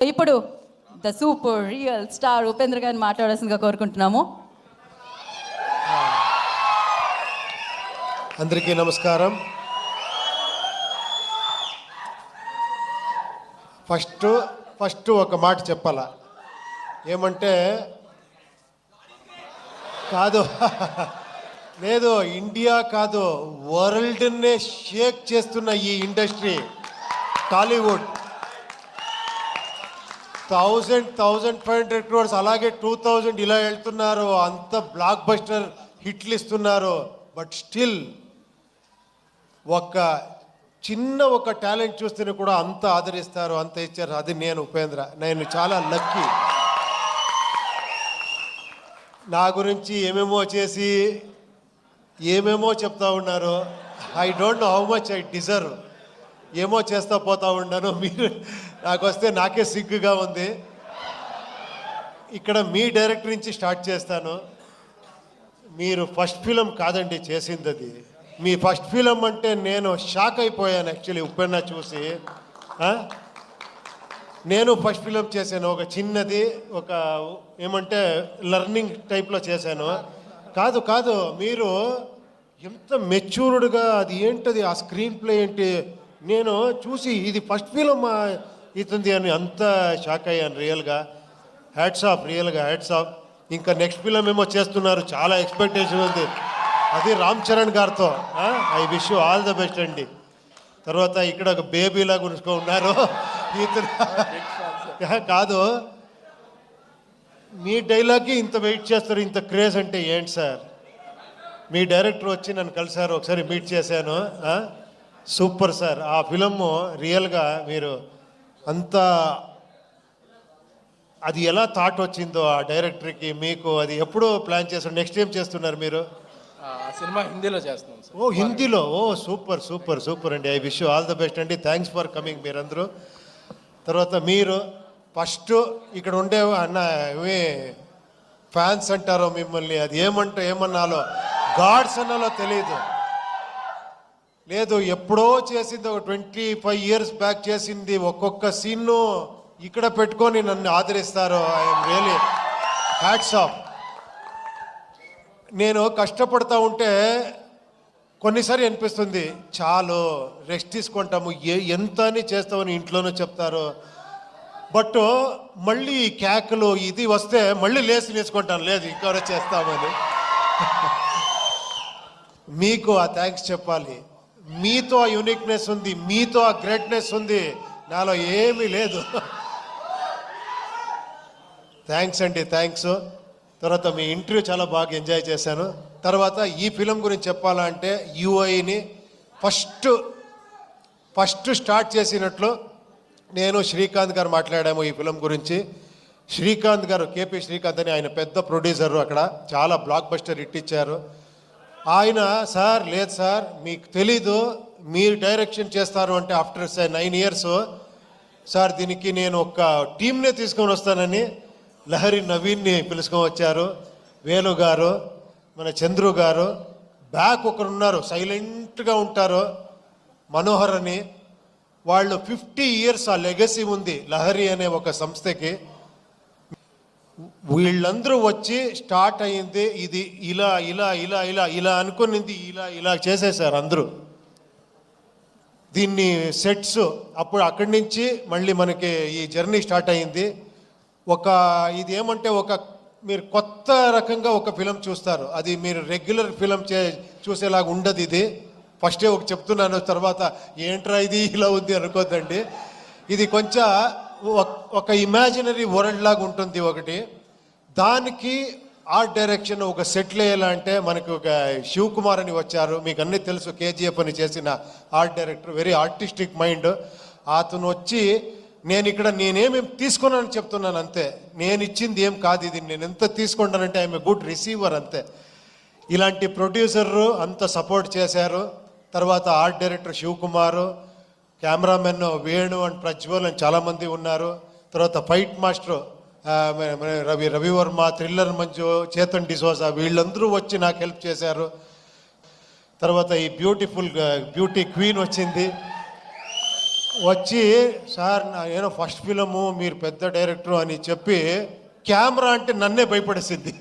ఇప్పుడు the super real star Upendra గారిని మాట్లాడాల్సిందిగా కోరుకుంటున్నాము. అందరికీ నమస్కారం. ఫస్ట్ ఒక మాట చెప్పాలా, ఏమంటే కాదు లేదు, ఇండియా కాదు, వరల్డ్నే షేక్ చేస్తున్న ఈ ఇండస్ట్రీ టాలీవుడ్ 1,500 crores, అలాగే 2,000 ఇలా వెళ్తున్నారు. అంత బ్లాక్ బస్టర్ హిట్లు ఇస్తున్నారు. బట్ స్టిల్ ఒక టాలెంట్ చూస్తేనే కూడా అంత ఆదరిస్తారు, అంత ఇచ్చారు. అది నేను ఉపేంద్ర, నేను చాలా లక్కీ. నా గురించి ఏమేమో చేసి ఏమేమో చెప్తా ఉన్నారు. I don't know how much I deserve. ఏమో చేస్తా పోతా ఉన్నాను. మీరు నాకు వస్తే నాకే సిగ్గుగా ఉంది. ఇక్కడ మీ డైరెక్టర్ నుంచి స్టార్ట్ చేస్తాను. మీరు ఫస్ట్ ఫిలం కాదండి చేసింది, అది మీ ఫస్ట్ ఫిలం అంటే నేను షాక్ అయిపోయాను యాక్చువల్లీ ఉప్పెన్న చూసి. నేను ఫస్ట్ ఫిలం చేశాను, ఒక చిన్నది, ఒక ఏమంటే లర్నింగ్ టైప్లో చేశాను. కాదు మీరు ఎంత మెచ్యూర్డ్గా, అది ఏంటది ఆ స్క్రీన్ ప్లే ఏంటి, నేను చూసి ఇది ఫస్ట్ ఫిలం ఇతుంది అని అంత షాక్ అయ్యాను. రియల్గా హ్యాట్స్ ఆఫ్, రియల్గా హ్యాట్స్ ఆఫ్. ఇంకా నెక్స్ట్ ఫిలం ఏమో చేస్తున్నారు, చాలా ఎక్స్పెక్టేషన్ ఉంది. అది రామ్ చరణ్ గారితో. I wish you all the best అండి. తర్వాత ఇక్కడ ఒక బేబీలా గురుచుకో ఉన్నారు. కాదు, మీ డైలాగ్కి ఇంత వెయిట్ చేస్తారు, ఇంత క్రేజ్ అంటే ఏంటి సార్? మీ డైరెక్టర్ వచ్చి నన్ను కలిసారు, ఒకసారి మీట్ చేశాను. Super sir. ఆ ఫిలము రియల్గా మీరు అంత, అది ఎలా థాట్ వచ్చిందో ఆ డైరెక్టర్కి మీకు, అది ఎప్పుడో ప్లాన్ చేస్తారు? నెక్స్ట్ ఏం చేస్తున్నారు మీరు? సినిమా హిందీలో చేస్తున్నాం సార్. ఓ హిందీలో, ఓ సూపర్ సూపర్ సూపర్ అండి. I wish you all the best అండి. థ్యాంక్స్ ఫర్ కమింగ్ మీరందరూ. తర్వాత మీరు ఫస్ట్ ఇక్కడ ఉండే అన్న ఫ్యాన్స్ అంటారో మిమ్మల్ని, అది ఏమన్నాలో, గాడ్స్ అన్నాలో తెలియదు. లేదు, ఎప్పుడో చేసింది, ఒక 25 years బ్యాక్ చేసింది. ఒక్కొక్క సీన్ను ఇక్కడ పెట్టుకొని నన్ను ఆదరిస్తారు. I'm really hats off. నేను కష్టపడతా ఉంటే కొన్నిసారి అనిపిస్తుంది, చాలు రెస్ట్ తీసుకుంటాము, ఎంత అని చేస్తామని ఇంట్లోనూ చెప్తారు. బట్ మళ్ళీ కేకలు ఇది వస్తే మళ్ళీ లేచి నేర్చుకుంటాను, లేదు ఇంకా చేస్తామని. మీకు ఆ థ్యాంక్స్ చెప్పాలి. మీతో ఆ యూనిక్నెస్ ఉంది, మీతో ఆ గ్రేట్నెస్ ఉంది, నాలో ఏమీ లేదు. థ్యాంక్స్ అండి, థ్యాంక్స్. తర్వాత మీ ఇంటర్వ్యూ చాలా బాగా ఎంజాయ్ చేశాను. తర్వాత ఈ ఫిలం గురించి చెప్పాలంటే యూఐని ఫస్ట్ స్టార్ట్ చేసినట్లు నేను శ్రీకాంత్ గారు మాట్లాడాము ఈ ఫిలం గురించి. శ్రీకాంత్ గారు, కేపీ శ్రీకాంత్ అని, ఆయన పెద్ద ప్రొడ్యూసరు, అక్కడ చాలా బ్లాక్ బస్టర్ హిట్ ఇచ్చారు. ఆయన సార్, లేదు సార్ మీకు తెలీదు, మీరు డైరెక్షన్ చేస్తారు అంటే ఆఫ్టర్ 9 years సార్, దీనికి నేను ఒక టీంనే తీసుకొని వస్తానని లహరి నవీన్ని పిలుచుకొని వచ్చారు. వేణు గారు, మన చంద్రు గారు, బ్యాక్ ఒకరున్నారు సైలెంట్గా ఉంటారు, మనోహర్ అని. వాళ్ళు 50 years ఆ లెగసీ ఉంది లహరి అనే ఒక సంస్థకి. వీళ్ళందరూ వచ్చి స్టార్ట్ అయ్యింది ఇది ఇలా ఇలా ఇలా ఇలా ఇలా అనుకునింది, ఇలా చేసేసారు అందరూ దీన్ని సెట్స్. అప్పుడు అక్కడి నుంచి మళ్ళీ మనకి ఈ జర్నీ స్టార్ట్ అయ్యింది. ఇది ఏమంటే మీరు కొత్త రకంగా ఒక ఫిలం చూస్తారు, అది మీరు రెగ్యులర్ ఫిలం చూసేలాగా ఉండదు. ఇది ఫస్టే చెప్తున్నాను, తర్వాత ఏంట్రా ఇది ఇలా ఉంది అనుకోద్దండి. ఇది కొంచెం ఒక ఇమాజినరీ వరల్డ్ లాగా ఉంటుంది ఒకటి. దానికి ఆర్ట్ డైరెక్షన్ ఒక సెటిల్ అయ్యేలా మనకు ఒక శివకుమార్ అని వచ్చారు, మీకు అన్నీ తెలుసు, కేజీఎఫ్ అని చేసిన art director, very artistic mind. అతను వచ్చి నేనేమేమి తీసుకున్నానని చెప్తున్నాను అంతే, నేను ఇచ్చింది ఏం కాదు ఇది, నేను ఎంత తీసుకుంటానంటే ఐఎమ్ ఏ గుడ్ రిసీవర్ అంతే. ఇలాంటి ప్రొడ్యూసర్లు అంత సపోర్ట్ చేశారు. తర్వాత art director Shivakumar, cameraman Venu and Prajwal అని చాలామంది ఉన్నారు. తర్వాత fight master Ravi Varma, thriller Manju, Chetan D'Souza, వీళ్ళందరూ వచ్చి నాకు హెల్ప్ చేశారు. తర్వాత ఈ బ్యూటీ క్వీన్ వచ్చింది. వచ్చి సార్ ఏదో ఫస్ట్ ఫిలము మీరు పెద్ద డైరెక్టర్ అని చెప్పి కెమెరా అంటే నన్నే భయపడేసింది.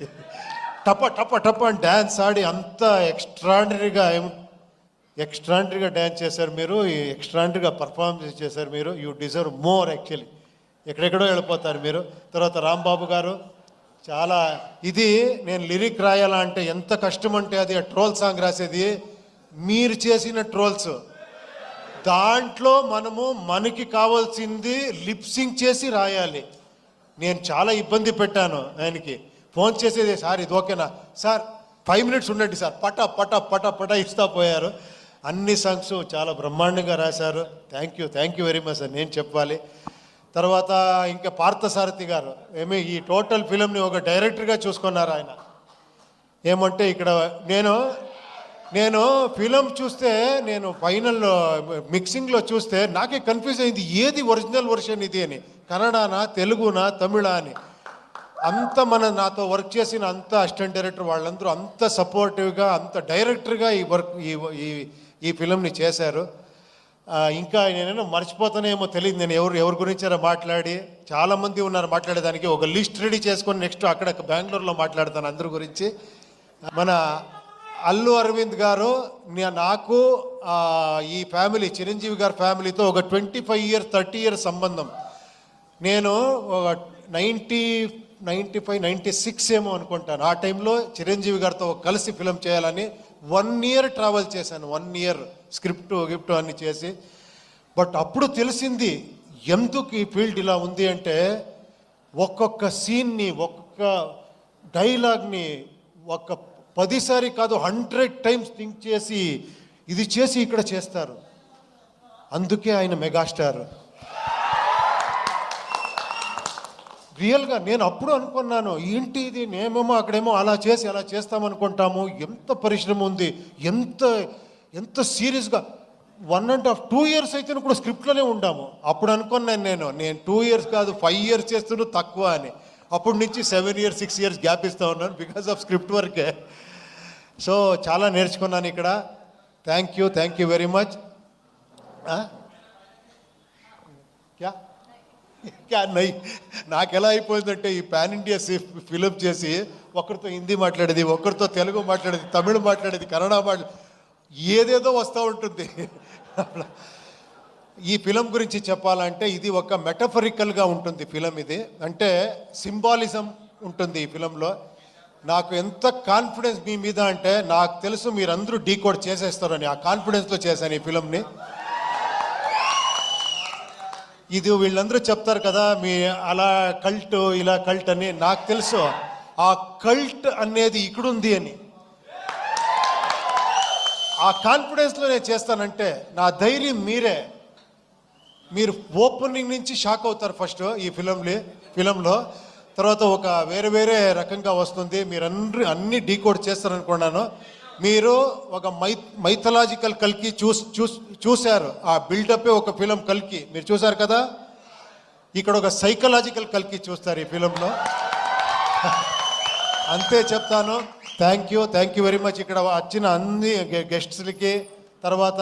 టప టప టప అని డ్యాన్స్ ఆడి అంత ఎక్స్ట్రాండరీగా డ్యాన్స్ చేశారు మీరు, ఎక్స్ట్రాండరీగా పర్ఫార్మెన్స్ చేశారు మీరు. You deserve more actually. ఎక్కడెక్కడో వెళ్ళిపోతారు మీరు. తర్వాత రాంబాబు గారు చాలా ఇది నేను లిరిక్ రాయాలా అంటే ఎంత కష్టం అంటే అది ట్రోల్ సాంగ్ రాసేది మీరు చేసిన ట్రోల్స్. దాంట్లో మనకి కావాల్సింది లిప్సింగ్ చేసి రాయాలి. నేను చాలా ఇబ్బంది పెట్టాను ఆయనకి. ఫోన్ చేసేది సార్ ఇది ఓకేనా సార్ 5 minutes ఉండండి సార్ పట పట పట పట ఇస్తా పోయారు. అన్ని సాంగ్స్ చాలా బ్రహ్మాండంగా రాశారు. Thank you very much sir నేను చెప్పాలి. తర్వాత ఇంకా పార్థసారథి గారు ఈ టోటల్ ఫిలింని ఒక డైరెక్టర్గా చూసుకున్నారు ఆయన. ఏమంటే ఇక్కడ నేను ఫిలం చూస్తే నేను ఫైనల్ మిక్సింగ్లో చూస్తే నాకే కన్ఫ్యూజ్ అయింది ఏది ఒరిజినల్ వర్షన్ ఇది అని, కన్నడనా తెలుగునా తమిళా అని. అంత నాతో వర్క్ చేసిన అంత అసిస్టెంట్ డైరెక్టర్ వాళ్ళందరూ అంత సపోర్టివ్గా అంత డైరెక్టర్గా ఈ ఫిలంని చేశారు. ఇంకా నేనేమో మర్చిపోతానేమో తెలియదు నేను ఎవరి గురించారో మాట్లాడి. చాలామంది ఉన్నారు మాట్లాడేదానికి. ఒక లిస్ట్ రెడీ చేసుకొని నెక్స్ట్ అక్కడ బెంగళూరులో మాట్లాడతాను అందరి గురించి. మన అల్లు అరవింద్ గారు నాకు ఈ ఫ్యామిలీ చిరంజీవి గారి ఫ్యామిలీతో ఒక 25 years 30 years సంబంధం. నేను ఒక 95 96 ఏమో అనుకుంటాను. ఆ టైంలో చిరంజీవి గారితో కలిసి ఫిలం చేయాలని 1 year ట్రావెల్ చేశాను. 1 year స్క్రిప్ట్ గిఫ్ట్ అన్ని చేసి. బట్ అప్పుడు తెలిసింది ఎందుకు ఈ ఫీల్డ్ ఇలా ఉంది అంటే ఒక్కొక్క సీన్ని ఒక్కొక్క డైలాగ్ని 10 సారి కాదు 100 times థింక్ చేసి ఇది చేసి ఇక్కడ చేస్తారు. అందుకే ఆయన మెగాస్టార్. రియల్గా నేను అప్పుడు అనుకున్నాను ఏంటి ఇది, నేమేమో అక్కడేమో అలా చేస్తామనుకుంటాము. ఎంత పరిశ్రమ ఉంది, ఎంత సీరియస్గా 1.5 2 years అయితే కూడా స్క్రిప్ట్లోనే ఉండాము. అప్పుడు అనుకున్నాను నేను 2 years కాదు 5 years చేస్తున్నా తక్కువ అని. అప్పటి నుంచి 7 years 6 years గ్యాప్ ఇస్తూ ఉన్నాను బికాస్ ఆఫ్ స్క్రిప్ట్ వర్కే. సో చాలా నేర్చుకున్నాను ఇక్కడ. Thank you very much. క్యా నై నాకు ఎలా అయిపోయిందంటే ఈ పాన్ ఇండియా ఫిలిం చేసి ఒకరితో హిందీ మాట్లాడేది, ఒకరితో తెలుగు మాట్లాడేది, తమిళ మాట్లాడేది, కన్నడ ఏదేదో వస్తూ ఉంటుంది. ఈ ఫిలం గురించి చెప్పాలంటే ఇది ఒక మెటఫరికల్గా ఉంటుంది ఫిలం. ఇది అంటే సింబాలిజం ఉంటుంది ఈ ఫిలంలో. నాకు ఎంత కాన్ఫిడెన్స్ మీ మీద అంటే నాకు తెలుసు మీరందరూ డీకోడ్ చేసేస్తారని. ఆ కాన్ఫిడెన్స్తో చేశాను ఈ ఫిలంని. ఇది వీళ్ళందరూ చెప్తారు కదా మీ అలా కల్ట్ ఇలా కల్ట్ అని. నాకు తెలుసు ఆ కల్ట్ అనేది ఇక్కడుంది అని. ఆ కాన్ఫిడెన్స్లో నేను చేస్తానంటే నా ధైర్యం మీరు ఓపెనింగ్ నుంచి షాక్ అవుతారు ఫస్ట్ ఈ ఫిలంలో. తర్వాత ఒక వేరే రకంగా వస్తుంది. మీరందరూ అన్ని డీకోడ్ చేస్తారనుకున్నాను. మీరు ఒక మైథలాజికల్ కల్కి చూశారు. ఆ బిల్డప్పే ఒక ఫిలం కల్కి మీరు చూశారు కదా. ఇక్కడ ఒక సైకలాజికల్ కల్కి చూస్తారు ఈ ఫిలంలో. అంతే చెప్తాను. Thank you very much. ఇక్కడ వచ్చిన అన్ని గెస్ట్స్లకి, తర్వాత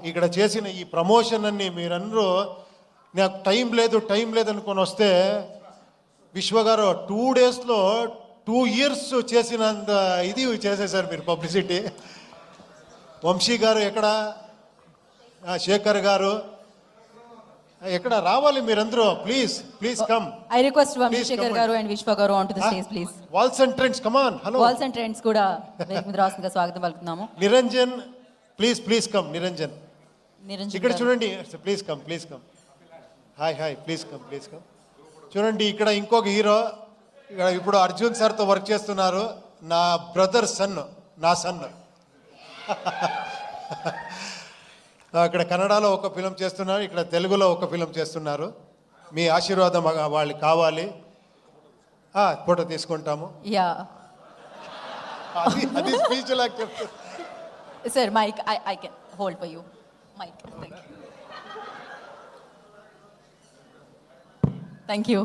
ఇక్కడ చేసిన ఈ ప్రమోషన్ అన్ని మీరందరూ నాకు టైం లేదు అనుకొని వస్తే విశ్వగారు 2 daysలో 2 years చేసినంత ఇది చేసేసారు మీరు పబ్లిసిటీ. వంశీ గారు ఎక్కడ, శేఖర్ గారు ఎక్కడ రావాలి మీరందరూ. Please come. I request Vamshi Shekhar గారు అండ్ విశ్వ గారు on to the stage please. Walls and trends come on. Hello walls and trends కూడా వేదిక రాష్ట్రంగా స్వాగతం పలుకుతున్నాము. Niranjan please come. నిరంజన్ ఇక్కడ చూడండి. Please come. Hi please come. చూడండి ఇక్కడ ఇంకొక హీరో ఇక్కడ ఇప్పుడు అర్జున్ సార్తో వర్క్ చేస్తున్నారు. నా బ్రదర్ సన్, నా సన్. అక్కడ కన్నడలో ఒక ఫిలం చేస్తున్నారు, ఇక్కడ తెలుగులో ఒక ఫిలం చేస్తున్నారు. మీ ఆశీర్వాదం వాళ్ళకి కావాలి. ఫోటో తీసుకుంటాము. యా అది స్పీచ్ లాగా చెప్తారు. Sir mike I can hold for you. Mike thank you.